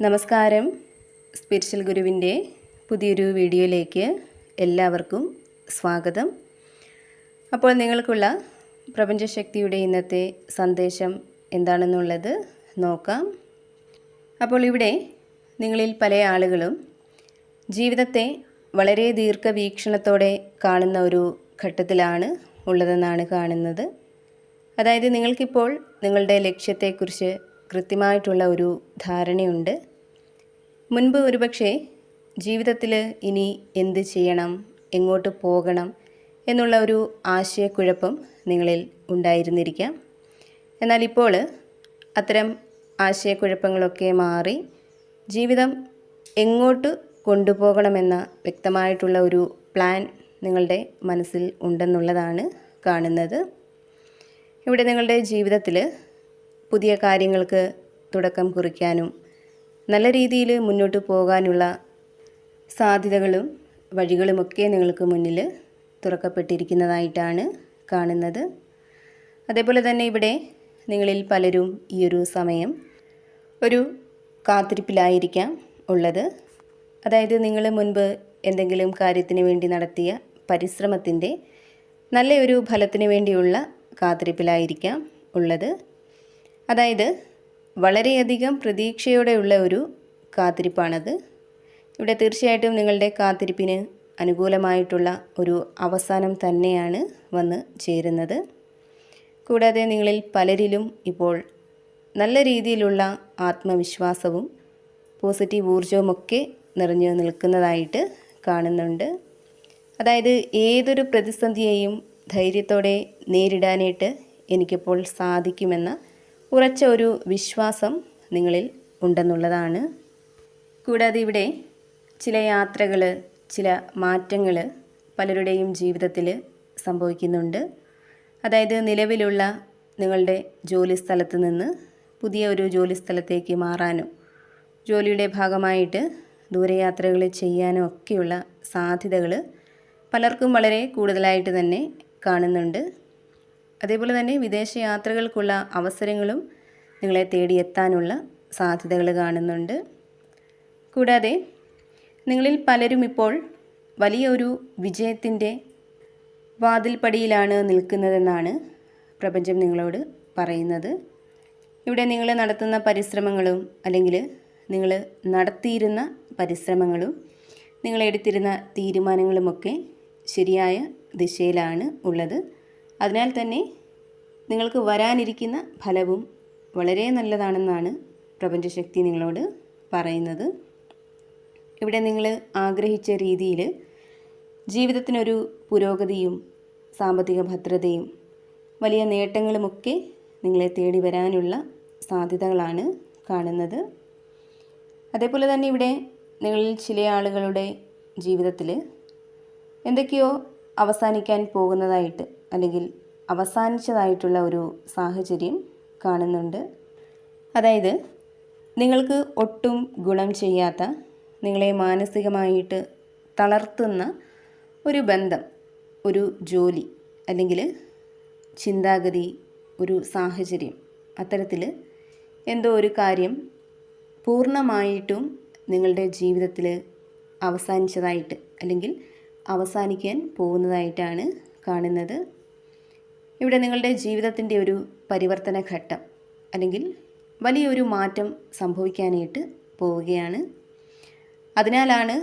നമസ്കാരം. സ്പിരിച്വൽ ഗുരുവിൻ്റെ പുതിയൊരു വീഡിയോയിലേക്ക് എല്ലാവർക്കും സ്വാഗതം. അപ്പോൾ നിങ്ങൾക്കുള്ള പ്രപഞ്ചശക്തിയുടെ ഇന്നത്തെ സന്ദേശം എന്താണെന്നുള്ളത് നോക്കാം. അപ്പോൾ ഇവിടെ നിങ്ങളിൽ പല ആളുകളും ജീവിതത്തെ വളരെ ദീർഘവീക്ഷണത്തോടെ കാണുന്ന ഒരു ഘട്ടത്തിലാണ് ഉള്ളതെന്നാണ് കാണുന്നത്. അതായത് നിങ്ങൾക്കിപ്പോൾ നിങ്ങളുടെ ലക്ഷ്യത്തെക്കുറിച്ച് കൃത്യമായിട്ടുള്ള ഒരു ധാരണയുണ്ട്. മുൻപ് ഒരുപക്ഷെ ജീവിതത്തിൽ ഇനി എന്ത് ചെയ്യണം, എങ്ങോട്ട് പോകണം എന്നുള്ള ഒരു ആശയക്കുഴപ്പം നിങ്ങളിൽ ഉണ്ടായിരുന്നിരിക്കാം. എന്നാൽ ഇപ്പോൾ അത്തരം ആശയക്കുഴപ്പങ്ങളൊക്കെ മാറി ജീവിതം എങ്ങോട്ട് കൊണ്ടുപോകണമെന്ന വ്യക്തമായിട്ടുള്ള ഒരു പ്ലാൻ നിങ്ങളുടെ മനസ്സിൽ ഉണ്ടെന്നുള്ളതാണ് കാണുന്നത്. ഇവിടെ നിങ്ങളുടെ ജീവിതത്തിൽ പുതിയ കാര്യങ്ങൾക്ക് തുടക്കം കുറിക്കാനും നല്ല രീതിയിൽ മുന്നോട്ട് പോകാനുള്ള സാധ്യതകളും വഴികളുമൊക്കെ നിങ്ങൾക്ക് മുന്നിൽ തുറക്കപ്പെട്ടിരിക്കുന്നതായിട്ടാണ് കാണുന്നത്. അതേപോലെ തന്നെ ഇവിടെ നിങ്ങളിൽ പലരും ഈ ഒരു സമയം ഒരു കാത്തിരിപ്പിലായിരിക്കാം ഉള്ളത്. അതായത് നിങ്ങൾ മുൻപ് എന്തെങ്കിലും കാര്യത്തിന് വേണ്ടി നടത്തിയ പരിശ്രമത്തിൻ്റെ നല്ലൊരു ഫലത്തിന് വേണ്ടിയുള്ള കാത്തിരിപ്പിലായിരിക്കാം ഉള്ളത്. അതായത് വളരെയധികം പ്രതീക്ഷയോടെയുള്ള ഒരു കാത്തിരിപ്പാണത്. ഇവിടെ തീർച്ചയായിട്ടും നിങ്ങളുടെ കാത്തിരിപ്പിന് അനുകൂലമായിട്ടുള്ള ഒരു അവസാനം തന്നെയാണ് വന്ന് ചേരുന്നത്. കൂടാതെ നിങ്ങളിൽ പലരിലും ഇപ്പോൾ നല്ല രീതിയിലുള്ള ആത്മവിശ്വാസവും പോസിറ്റീവ് ഊർജവുമൊക്കെ നിറഞ്ഞു നിൽക്കുന്നതായിട്ട് കാണുന്നുണ്ട്. അതായത് ഏതൊരു പ്രതിസന്ധിയെയും ധൈര്യത്തോടെ നേരിടാനായിട്ട് എനിക്കിപ്പോൾ സാധിക്കുമെന്ന ഉറച്ച ഒരു വിശ്വാസം നിങ്ങളിൽ ഉണ്ടെന്നുള്ളതാണ്. കൂടാതെ ഇവിടെ ചില യാത്രകൾ, ചില മാറ്റങ്ങൾ പലരുടെയും ജീവിതത്തിൽ സംഭവിക്കുന്നുണ്ട്. അതായത് നിലവിലുള്ള നിങ്ങളുടെ ജോലി സ്ഥലത്ത് നിന്ന് പുതിയ ഒരു ജോലി സ്ഥലത്തേക്ക് മാറാനും ജോലിയുടെ ഭാഗമായിട്ട് ദൂരയാത്രകൾ ചെയ്യാനും ഒക്കെയുള്ള സാധ്യതകൾ പലർക്കും വളരെ കൂടുതലായിട്ട് തന്നെ കാണുന്നുണ്ട്. അതേപോലെ തന്നെ വിദേശ യാത്രകൾക്കുള്ള അവസരങ്ങളും നിങ്ങളെ തേടിയെത്താനുള്ള സാധ്യതകൾ കാണുന്നുണ്ട്. കൂടാതെ നിങ്ങളിൽ പലരും ഇപ്പോൾ വലിയൊരു വിജയത്തിൻ്റെ വാതിൽപ്പടിയിലാണ് നിൽക്കുന്നതെന്നാണ് പ്രപഞ്ചം നിങ്ങളോട് പറയുന്നത്. ഇവിടെ നിങ്ങൾ നടത്തുന്ന പരിശ്രമങ്ങളും അല്ലെങ്കിൽ നിങ്ങൾ നടത്തിയിരുന്ന പരിശ്രമങ്ങളും നിങ്ങളെടുത്തിരുന്ന തീരുമാനങ്ങളുമൊക്കെ ശരിയായ ദിശയിലാണ് ഉള്ളത്. അതിനാൽ തന്നെ നിങ്ങൾക്ക് വരാനിരിക്കുന്ന ഫലവും വളരെ നല്ലതാണെന്നാണ് പ്രപഞ്ചശക്തി നിങ്ങളോട് പറയുന്നത്. ഇവിടെ നിങ്ങൾ ആഗ്രഹിച്ച രീതിയിൽ ജീവിതത്തിനൊരു പുരോഗതിയും സാമ്പത്തിക ഭദ്രതയും വലിയ നേട്ടങ്ങളുമൊക്കെ നിങ്ങളെ തേടി വരാനുള്ള സാധ്യതകളാണ് കാണുന്നത്. അതേപോലെ തന്നെ ഇവിടെ നിങ്ങളിൽ ചില ആളുകളുടെ ജീവിതത്തിൽ എന്തൊക്കെയോ അവസാനിക്കാൻ പോകുന്നതായിട്ട് അല്ലെങ്കിൽ അവസാനിച്ചതായിട്ടുള്ള ഒരു സാഹചര്യം കാണുന്നുണ്ട്. അതായത് നിങ്ങൾക്ക് ഒട്ടും ഗുണം ചെയ്യാത്ത, നിങ്ങളെ മാനസികമായിട്ട് തളർത്തുന്ന ഒരു ബന്ധം, ഒരു ജോലി അല്ലെങ്കിൽ ചിന്താഗതി, ഒരു സാഹചര്യം, അത്തരത്തിൽ എന്തോ ഒരു കാര്യം പൂർണ്ണമായിട്ടും നിങ്ങളുടെ ജീവിതത്തിൽ അവസാനിച്ചതായിട്ട് അല്ലെങ്കിൽ അവസാനിക്കാൻ പോകുന്നതായിട്ടാണ് കാണുന്നത്. ഇവിടെ നിങ്ങളുടെ ജീവിതത്തിൻ്റെ ഒരു പരിവർത്തന ഘട്ടം അല്ലെങ്കിൽ വലിയൊരു മാറ്റം സംഭവിക്കാനായിട്ട് പോവുകയാണ്. അതിനാലാണ്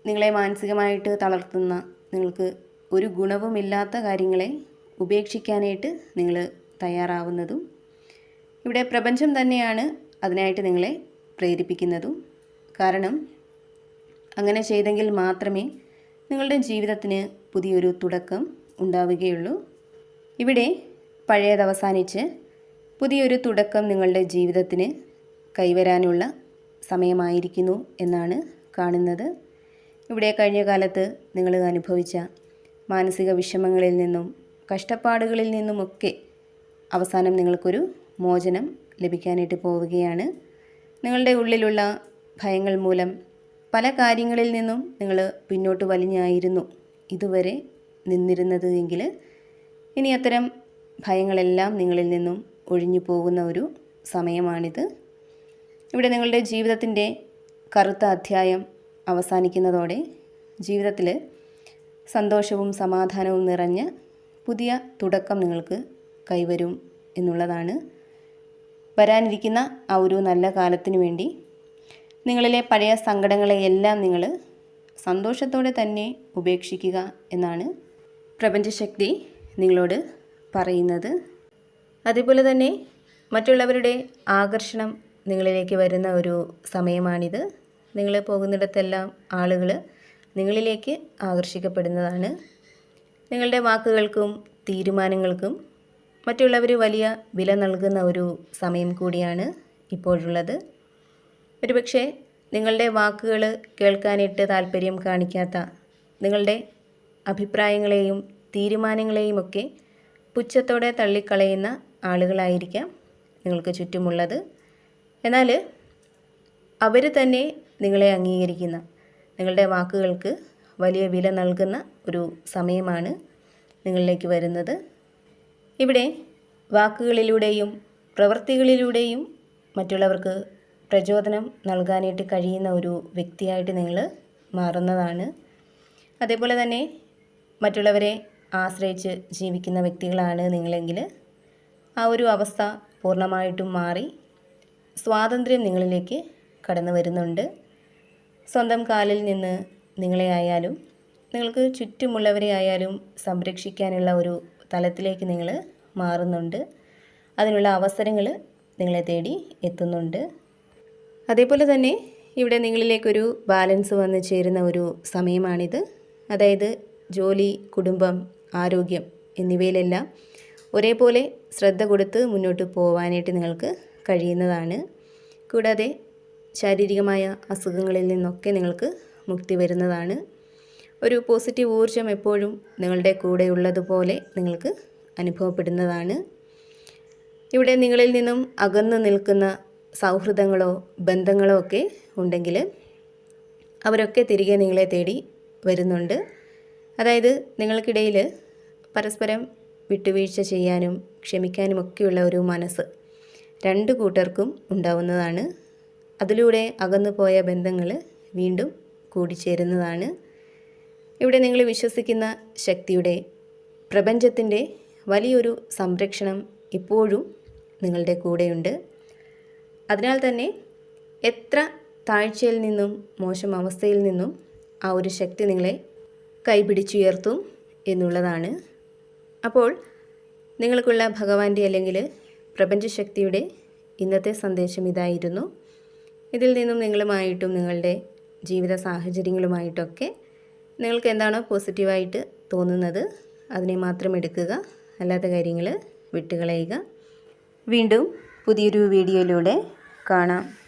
നിങ്ങളെ മാനസികമായിട്ട് തളർത്തുന്ന, നിങ്ങൾക്ക് ഒരു ഗുണവുമില്ലാത്ത കാര്യങ്ങളെ ഉപേക്ഷിക്കാനായിട്ട് നിങ്ങൾ തയ്യാറാവുന്നതും. ഇവിടെ പ്രപഞ്ചം തന്നെയാണ് അതിനായിട്ട് നിങ്ങളെ പ്രേരിപ്പിക്കുന്നതും. കാരണം അങ്ങനെ ചെയ്തെങ്കിൽ മാത്രമേ നിങ്ങളുടെ ജീവിതത്തിന് പുതിയൊരു തുടക്കം ഉണ്ടാവുകയുള്ളൂ. ഇവിടെ പഴയത് അവസാനിച്ച് പുതിയൊരു തുടക്കം നിങ്ങളുടെ ജീവിതത്തിന് കൈവരാനുള്ള സമയമായിരിക്കുന്നു എന്നാണ് കാണുന്നത്. ഇവിടെ കഴിഞ്ഞ കാലത്ത് നിങ്ങൾ അനുഭവിച്ച മാനസിക വിഷമങ്ങളിൽ നിന്നും കഷ്ടപ്പാടുകളിൽ നിന്നുമൊക്കെ അവസാനം നിങ്ങൾക്കൊരു മോചനം ലഭിക്കാനായിട്ട് പോവുകയാണ്. നിങ്ങളുടെ ഉള്ളിലുള്ള ഭയങ്ങൾ മൂലം പല കാര്യങ്ങളിൽ നിന്നും നിങ്ങൾ പിന്നോട്ട് വലിഞ്ഞായിരുന്നു ഇതുവരെ നിന്നിരുന്നത് എങ്കിൽ ഇനി അത്തരം ഭയങ്ങളെല്ലാം നിങ്ങളിൽ നിന്നും ഒഴിഞ്ഞു പോകുന്ന ഒരു സമയമാണിത്. ഇവിടെ നിങ്ങളുടെ ജീവിതത്തിൻ്റെ കറുത്ത അധ്യായം അവസാനിക്കുന്നതോടെ ജീവിതത്തിൽ സന്തോഷവും സമാധാനവും നിറഞ്ഞ പുതിയ തുടക്കം നിങ്ങൾക്ക് കൈവരും എന്നുള്ളതാണ്. വരാനിരിക്കുന്ന ആ ഒരു നല്ല കാലത്തിനു വേണ്ടി നിങ്ങളിലെ പഴയ സങ്കടങ്ങളെയെല്ലാം നിങ്ങൾ സന്തോഷത്തോടെ തന്നെ ഉപേക്ഷിക്കുക എന്നാണ് പ്രപഞ്ചശക്തി നിങ്ങളോട് പറയുന്നത്. അതേപോലെ തന്നെ മറ്റുള്ളവരുടെ ആകർഷണം നിങ്ങളിലേക്ക് വരുന്ന ഒരു സമയമാണിത്. നിങ്ങൾ പോകുന്നിടത്തെല്ലാം ആളുകൾ നിങ്ങളിലേക്ക് ആകർഷിക്കപ്പെടുന്നതാണ്. നിങ്ങളുടെ വാക്കുകൾക്കും തീരുമാനങ്ങൾക്കും മറ്റുള്ളവർ വലിയ വില നൽകുന്ന ഒരു സമയം കൂടിയാണ് ഇപ്പോഴുള്ളത്. ഒരുപക്ഷെ നിങ്ങളുടെ വാക്കുകൾ കേൾക്കാനായിട്ട് താല്പര്യം കാണിക്കാത്ത, നിങ്ങളുടെ അഭിപ്രായങ്ങളെയും തീരുമാനങ്ങളെയും ഒക്കെ പുച്ഛത്തോടെ തള്ളിക്കളയുന്ന ആളുകളായിരിക്കാം നിങ്ങൾക്ക് ചുറ്റുമുള്ളത്. എന്നാൽ അവർ തന്നെ നിങ്ങളെ അംഗീകരിക്കുന്ന, നിങ്ങളുടെ വാക്കുകൾക്ക് വലിയ വില നൽകുന്ന ഒരു സമയമാണ് നിങ്ങളിലേക്ക് വരുന്നത്. ഇവിടെ വാക്കുകളിലൂടെയും പ്രവൃത്തികളിലൂടെയും മറ്റുള്ളവർക്ക് പ്രചോദനം നൽകാനായിട്ട് കഴിയുന്ന ഒരു വ്യക്തിയായിട്ട് നിങ്ങൾ മാറുന്നതാണ്. അതേപോലെ തന്നെ മറ്റുള്ളവരെ ആശ്രയിച്ച് ജീവിക്കുന്ന വ്യക്തികളാണ് നിങ്ങളെങ്കിൽ ആ ഒരു അവസ്ഥ പൂർണ്ണമായിട്ടും മാറി സ്വാതന്ത്ര്യം നിങ്ങളിലേക്ക് കടന്നു വരുന്നുണ്ട്. സ്വന്തം കാലിൽ നിന്ന് നിങ്ങളെ ആയാലും നിങ്ങൾക്ക് ചുറ്റുമുള്ളവരെ ആയാലും സംരക്ഷിക്കാനുള്ള ഒരു തലത്തിലേക്ക് നിങ്ങൾ മാറുന്നുണ്ട്. അതിനുള്ള അവസരങ്ങൾ നിങ്ങളെ തേടി എത്തുന്നുണ്ട്. അതേപോലെ തന്നെ ഇവിടെ നിങ്ങളിലേക്കൊരു ബാലൻസ് വന്നു ചേരുന്ന ഒരു സമയമാണിത്. അതായത് ജോലി, കുടുംബം, ആരോഗ്യം എന്നിവയിലെല്ലാം ഒരേപോലെ ശ്രദ്ധ കൊടുത്ത് മുന്നോട്ട് പോകാനായിട്ട് നിങ്ങൾക്ക് കഴിയുന്നതാണ്. കൂടാതെ ശാരീരികമായ അസുഖങ്ങളിൽ നിന്നൊക്കെ നിങ്ങൾക്ക് മുക്തി വരുന്നതാണ്. ഒരു പോസിറ്റീവ് ഊർജ്ജം എപ്പോഴും നിങ്ങളുടെ കൂടെ ഉള്ളതുപോലെ നിങ്ങൾക്ക് അനുഭവപ്പെടുന്നതാണ്. ഇവിടെ നിങ്ങളിൽ നിന്നും അകന്നു നിൽക്കുന്ന സൗഹൃദങ്ങളോ ബന്ധങ്ങളോ ഒക്കെ ഉണ്ടെങ്കിൽ അവരൊക്കെ തിരികെ നിങ്ങളെ തേടി വരുന്നുണ്ട്. അതായത് നിങ്ങൾക്കിടയിൽ പരസ്പരം വിട്ടുവീഴ്ച ചെയ്യാനും ക്ഷമിക്കാനും ഒക്കെയുള്ള ഒരു മനസ്സ് രണ്ട് കൂട്ടർക്കും ഉണ്ടാവുന്നതാണ്. അതിലൂടെ അകന്നു പോയ ബന്ധങ്ങൾ വീണ്ടും കൂടിച്ചേരുന്നതാണ്. ഇവിടെ നിങ്ങൾ വിശ്വസിക്കുന്ന ശക്തിയുടെ, പ്രപഞ്ചത്തിൻ്റെ വലിയൊരു സംരക്ഷണം ഇപ്പോഴും നിങ്ങളുടെ കൂടെയുണ്ട്. അതിനാൽ തന്നെ എത്ര താഴ്ചയിൽ നിന്നും മോശം അവസ്ഥയിൽ നിന്നും ആ ഒരു ശക്തി നിങ്ങളെ കൈപിടിച്ചുയർത്തും എന്നുള്ളതാണ്. അപ്പോൾ നിങ്ങൾക്കുള്ള ഭഗവാന്റെ അല്ലെങ്കിൽ പ്രപഞ്ചശക്തിയുടെ ഇന്നത്തെ സന്ദേശം ഇതായിരുന്നു. ഇതിൽ നിന്നും നിങ്ങളുമായിട്ടും നിങ്ങളുടെ ജീവിത സാഹചര്യങ്ങളുമായിട്ടൊക്കെ നിങ്ങൾക്ക് എന്താണോ പോസിറ്റീവായിട്ട് തോന്നുന്നത് അതിനെ മാത്രം എടുക്കുക, അല്ലാത്ത കാര്യങ്ങൾ വിട്ടുകളയുക. വീണ്ടും പുതിയൊരു വീഡിയോയിലൂടെ കാണാം.